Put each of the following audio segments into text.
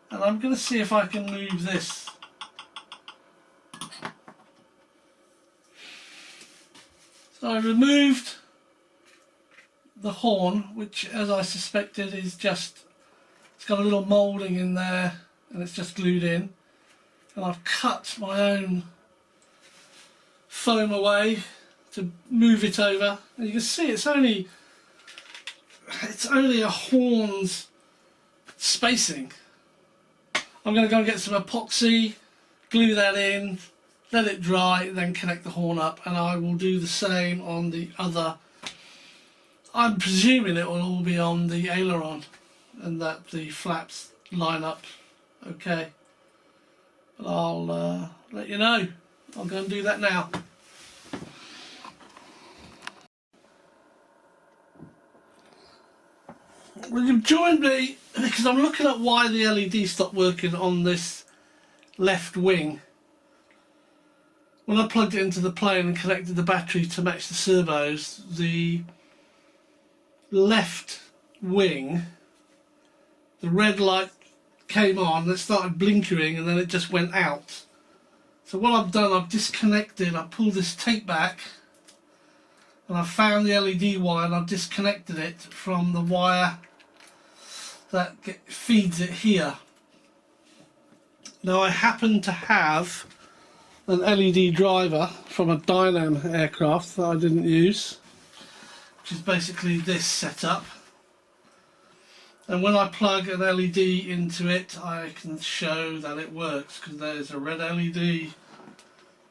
And I'm going to see if I can move this. So I removed the horn, which, as I suspected, is just, it's got a little moulding in there and it's just glued in. And I've cut my own foam away to move it over. And you can see it's only a horn's spacing. I'm going to go and get some epoxy, glue that in, let it dry, then connect the horn up, and I will do the same on the other. I'm presuming it will all be on the aileron and that the flaps line up okay. But I'll let you know. I'll go and do that now. Well, you've joined me because I'm looking at why the LED stopped working on this left wing. When I plugged it into the plane and connected the battery to match the servos, the left wing, the red light came on, it started blinkering, and then it just went out. So what I've done, I've disconnected, I pulled this tape back and I found the LED wire and I've disconnected it from the wire that feeds it here. Now I happen to have an LED driver from a Dynam aircraft that I didn't use, which is basically this setup. And when I plug an LED into it, I can show that it works, because there's a red LED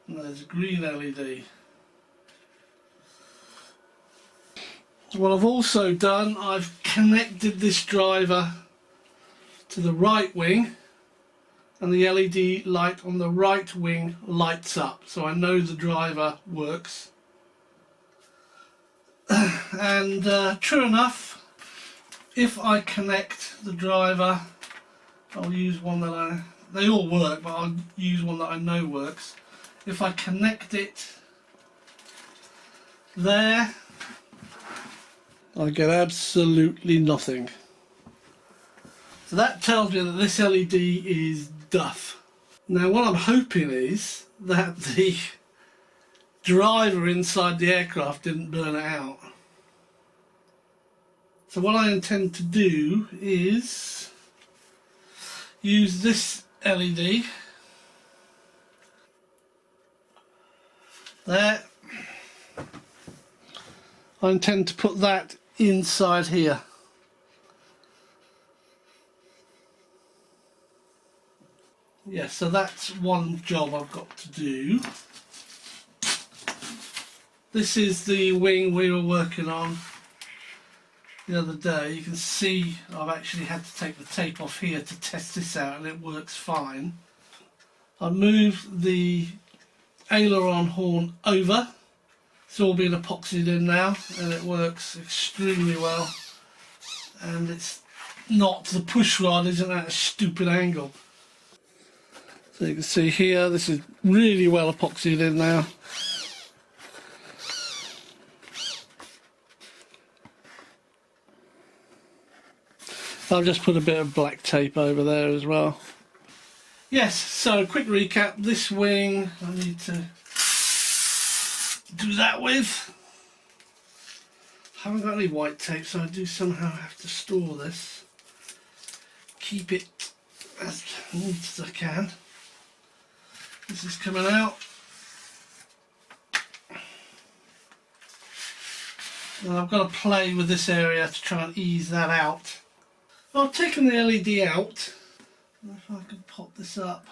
and there's a green LED. What I've also done, I've connected this driver to the right wing, and the LED light on the right wing lights up, so I know the driver works. And true enough, if I connect the driver, I'll use one that they all work, but I'll use one that I know works. If I connect it there, I get absolutely nothing. So that tells me that this LED is duff. Now what I'm hoping is that the driver inside the aircraft didn't burn it out. So what I intend to do is use this LED there. I intend to put that inside here. Yeah, so that's one job I've got to do. This is the wing we were working on the other day. You can see I've actually had to take the tape off here to test this out, and it works fine. I moved the aileron horn over. It's all been epoxied in now and it works extremely well. And it's not, the push rod isn't at a stupid angle. So you can see here, this is really well epoxied in now. I'll just put a bit of black tape over there as well. Yes, so quick recap. This wing I need to do that with. I haven't got any white tape, so I do somehow have to store this. Keep it as neat as I can. This is coming out. And I've got to play with this area to try and ease that out. I've taken the LED out. If I can pop this up.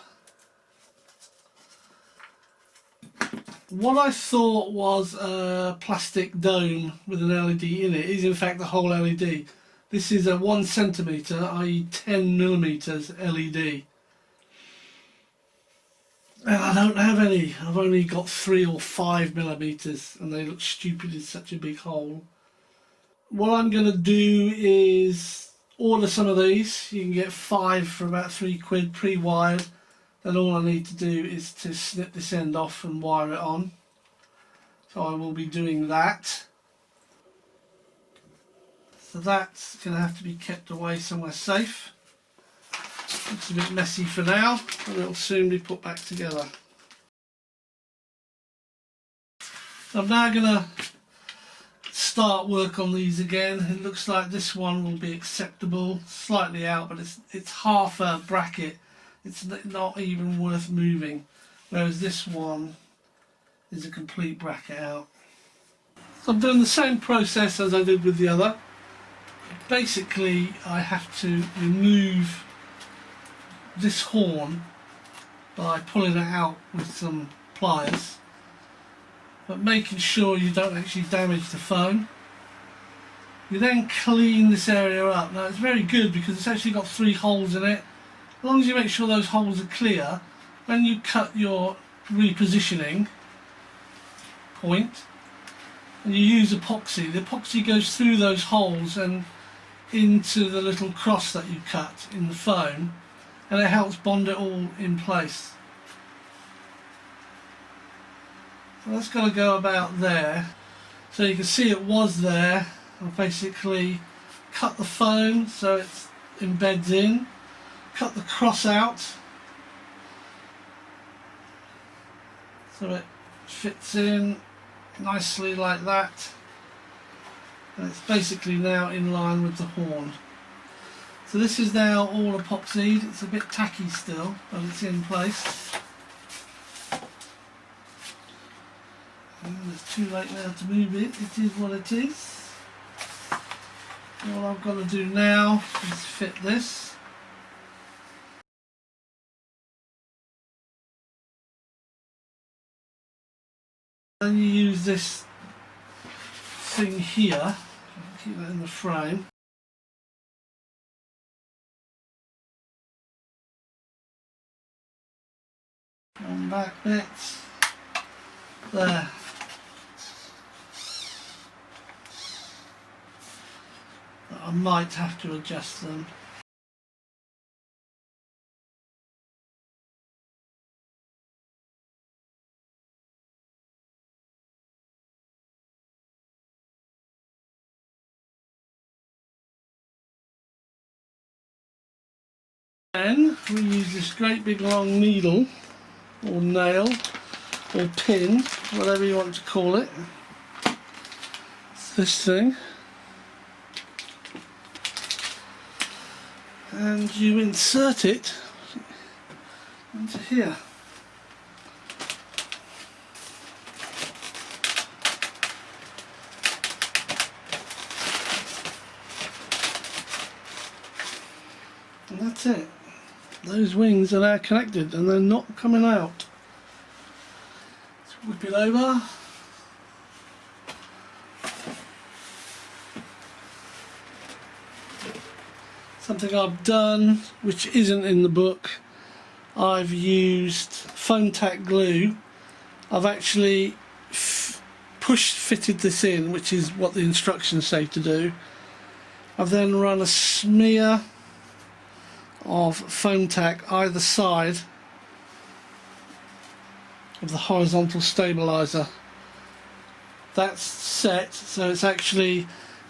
What I thought was a plastic dome with an LED in it is in fact the whole LED. This is a 1 centimetre, i.e. 10mm LED. And I don't have any. I've only got 3 or 5mm, and they look stupid in such a big hole. What I'm going to do is order some of these. You can get 5 for about £3 pre-wired. Then all I need to do is to snip this end off and wire it on. So I will be doing that. So that's going to have to be kept away somewhere safe. Looks a bit messy for now, and it'll soon be put back together. I'm now going to start work on these again. It looks like this one will be acceptable, slightly out, but it's half a bracket. It's not even worth moving, whereas this one is a complete bracket out. So I'm doing the same process as I did with the other. Basically, I have to remove this horn by pulling it out with some pliers, but making sure you don't actually damage the phone. You then clean this area up. Now it's very good because it's actually got 3 holes in it. As long as you make sure those holes are clear, when you cut your repositioning point and you use epoxy, the epoxy goes through those holes and into the little cross that you cut in the foam, and it helps bond it all in place. So that's got to go about there. So you can see it was there. I basically cut the foam so it embeds in, cut the cross out so it fits in nicely like that, and it's basically now in line with the horn. So this is now all epoxied. It's a bit tacky still, but it's in place. And it's too late now to move it. It is what it is. All I've got to do now is fit this. Then you use this thing here, keep that in the frame. And back bits there. I might have to adjust them. Then we use this great big long needle or nail or pin, whatever you want to call it. It's this thing. And you insert it into here. And that's it. Those wings are now connected and they're not coming out. Let's whip it over. Something I've done which isn't in the book, I've used foam tack glue. I've actually fitted this in, which is what the instructions say to do. I've then run a smear of foam tack either side of the horizontal stabiliser. That's set, so it's actually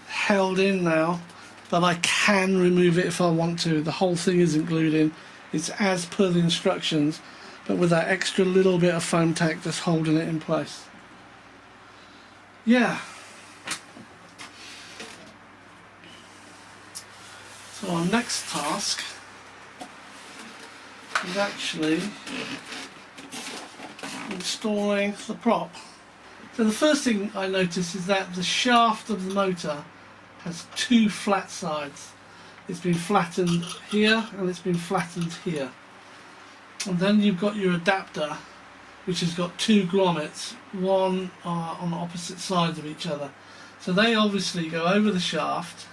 held in now, but I can remove it if I want to. The whole thing isn't glued in, it's as per the instructions, but with that extra little bit of foam tack just holding it in place. Yeah. So our next task is actually installing the prop. So the first thing I noticed is that the shaft of the motor has 2 flat sides. It's been flattened here and it's been flattened here. And then you've got your adapter, which has got 2 grommets, one on the opposite sides of each other. So they obviously go over the shaft.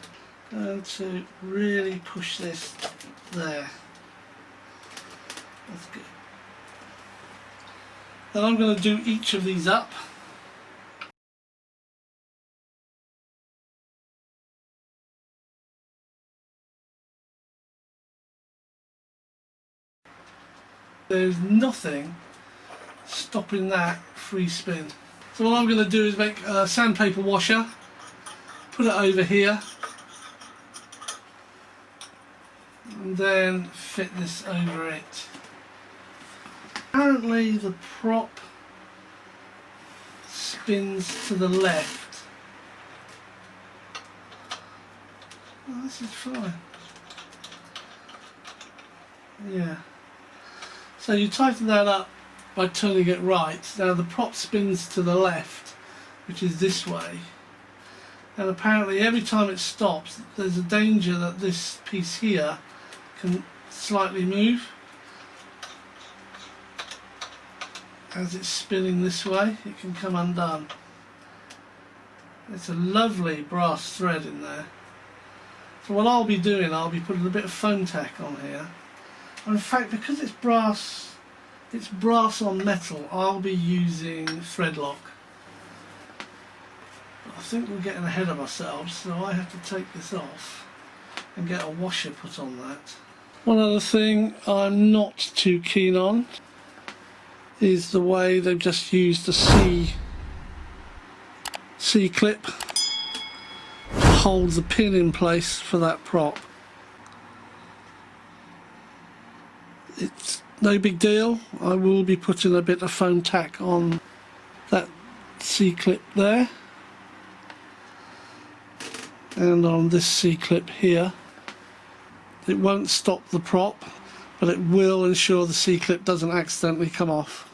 Going to really push this there. That's good. Then I'm going to do each of these up. There's nothing stopping that free spin. So what I'm going to do is make a sandpaper washer, put it over here, and then fit this over it. Apparently the prop spins to the left. Oh, this is fine. Yeah. So you tighten that up by turning it right. Now the prop spins to the left, which is this way. And apparently every time it stops, there's a danger that this piece here can slightly move. As it's spinning this way, it can come undone. It's a lovely brass thread in there. So what I'll be doing, I'll be putting a bit of foam tack on here. And in fact, because it's brass on metal, I'll be using thread lock. But I think we're getting ahead of ourselves, so I have to take this off and get a washer put on that. One other thing I'm not too keen on is the way they've just used the C-clip to hold the pin in place for that prop. It's no big deal. I will be putting a bit of foam tack on that C-clip there and on this C-clip here. It won't stop the prop, but it will ensure the C-clip doesn't accidentally come off.